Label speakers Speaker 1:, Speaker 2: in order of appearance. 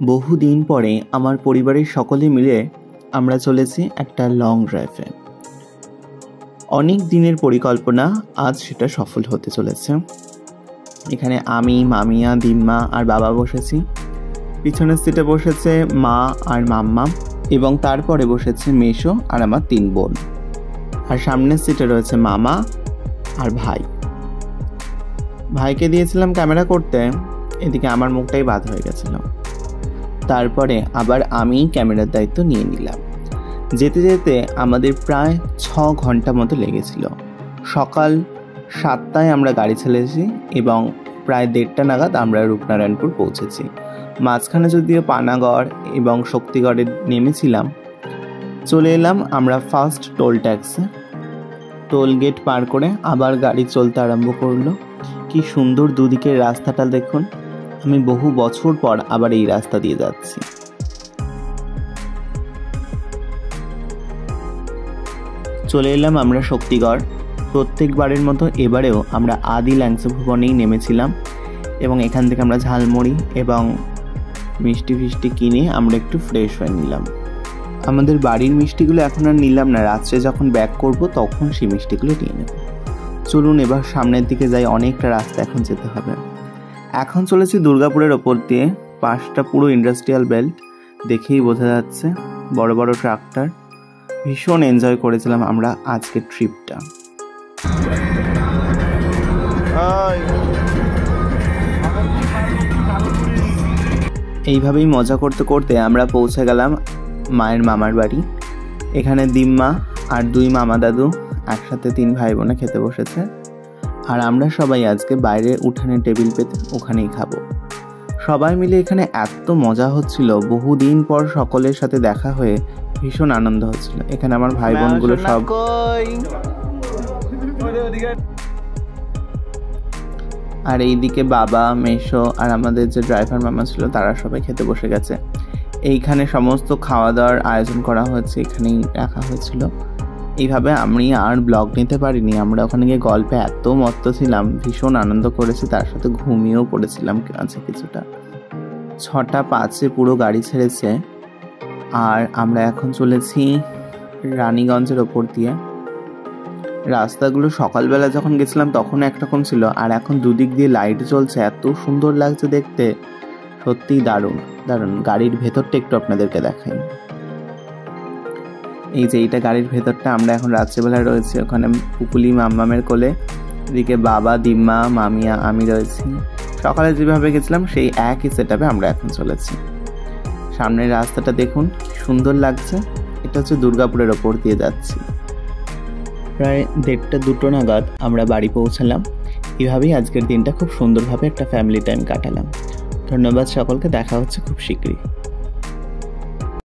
Speaker 1: বহুদিন পরে আমার পরিবারের সকলে মিলে আমরা চলেছি একটা লং ড্রাইভে। অনেক দিনের পরিকল্পনা, আজ সেটা সফল হতে চলেছে। এখানে আমি, মামিয়া, দিম্মা আর বাবা বসেছি। পিছনের সিটে বসেছে মা আর মাম্মা, এবং তারপরে বসেছে মেশো আর আমার 3 বোন। আর সামনের সিটে রয়েছে মামা আর ভাই। ভাইকে দিয়েছিলাম ক্যামেরা করতে, এদিকে আমার মুখটাই বাদ হয়ে গেছিল। তারপরে আবার আমি ক্যামেরার দায়িত্ব নিয়ে নিলাম। যেতে যেতে আমাদের প্রায় 6 ঘন্টা মতো লেগেছিল। সকাল 7টায় আমরা গাড়ি ছেড়েছি এবং প্রায় 1:30টা নাগাদ আমরা রূপনারায়ণপুর পৌঁছেছি। মাঝখানে যদিও পানাগড় এবং শক্তিগড়ে নেমেছিলাম। চলে এলাম আমরা ফার্স্ট টোল ট্যাক্সে। টোল গেট পার করে আবার গাড়ি চলতে আরম্ভ করলো। কি সুন্দর দুদিকের রাস্তাটা দেখুন। আমি বহু বছর পর আবার এই রাস্তা দিয়ে যাচ্ছি। চলে এলাম আমরা শক্তিগড়। প্রত্যেকবারের মতো এবারেও আমরা আদি ল্যাংচা ভুবনেই নেমেছিলাম এবং এখান থেকে আমরা ঝালমুড়ি এবং মিষ্টি ফিষ্টি কিনে আমরা একটু ফ্রেশ হয়ে নিলাম। আমাদের বাড়ির মিষ্টিগুলো এখন আর নিলাম না, রাত্রে যখন ব্যাক করব তখন সেই মিষ্টিগুলো নিয়ে নেব। চলুন এবার সামনের দিকে যাই, অনেকটা রাস্তা এখন যেতে হবে। এখন চলেছি দুর্গাপুরের ওপর দিয়ে। পাশটা পুরো ইন্ডাস্ট্রিয়াল বেল্ট, দেখেই বোঝা যাচ্ছে। বড় বড় ট্রাক্টর। ভীষণ এনজয় করেছিলাম আমরা আজকের ট্রিপটা। এইভাবেই মজা করতে করতে আমরা পৌঁছে গেলাম মায়ের মামার বাড়ি। এখানে দিম্মা আর 2 মামা দাদু একসাথে 3 ভাই বোনে খেতে বসেছে। আর আমরা সবাই আজকে বাইরে উঠানে টেবিল পেতে ওখানেই খাবো। সবাই মিলে এখানে এত মজা হচ্ছিল, বহুদিন পর সকলের সাথে দেখা হয়ে ভীষণ আনন্দ হচ্ছিল। এখানে আমার ভাই বোনগুলো সব, আর এইদিকে বাবা, মেশো আর আমাদের যে ড্রাইভার মামা ছিল তারা সবাই খেতে বসে গেছে। এইখানে সমস্ত খাওয়া দাওয়ার আয়োজন করা হয়েছে, এখানেই রাখা হয়েছিল। এইভাবে আমি আর ব্লগ নিতে পারিনি। আমরা ওখানে গিয়ে গল্পে এত মত্ত ছিলাম, ভীষণ আনন্দ করেছি, তার সাথে ঘুমিয়েও পড়েছিলাম আছে কিছুটা। 6:05 পুরো গাড়ি ছেড়েছে আর আমরা এখন চলেছি রানীগঞ্জের ওপর দিয়ে। রাস্তাগুলো সকালবেলা যখন গেছিলাম তখন একরকম ছিল, আর এখন দুদিক দিয়ে লাইট জ্বলছে, এত সুন্দর লাগছে দেখতে। সত্যিই দারুণ দারুণ। গাড়ির ভেতরটা একটু আপনাদেরকে দেখাই। এই যে এইটা গাড়ির ভেতরটা। আমরা এখন রাত্রেবেলায় রয়েছি ওখানে পুকুলি মাম্মামের কোলে। এদিকে বাবা, দিম্মা, মামিয়া, আমি রয়েছি। সকালে যেভাবে গেছিলাম সেই একই সেটআপে আমরা এখন চলেছি। সামনের রাস্তাটা দেখুন কি সুন্দর লাগছে। এটা হচ্ছে দুর্গাপুরের ওপর দিয়ে যাচ্ছি। প্রায় 1:30-2টো নাগাদ আমরা বাড়ি পৌঁছালাম। এভাবেই আজকের দিনটা খুব সুন্দরভাবে একটা ফ্যামিলি টাইম কাটালাম। ধন্যবাদ সকলকে, দেখা হচ্ছে খুব শীঘ্রই।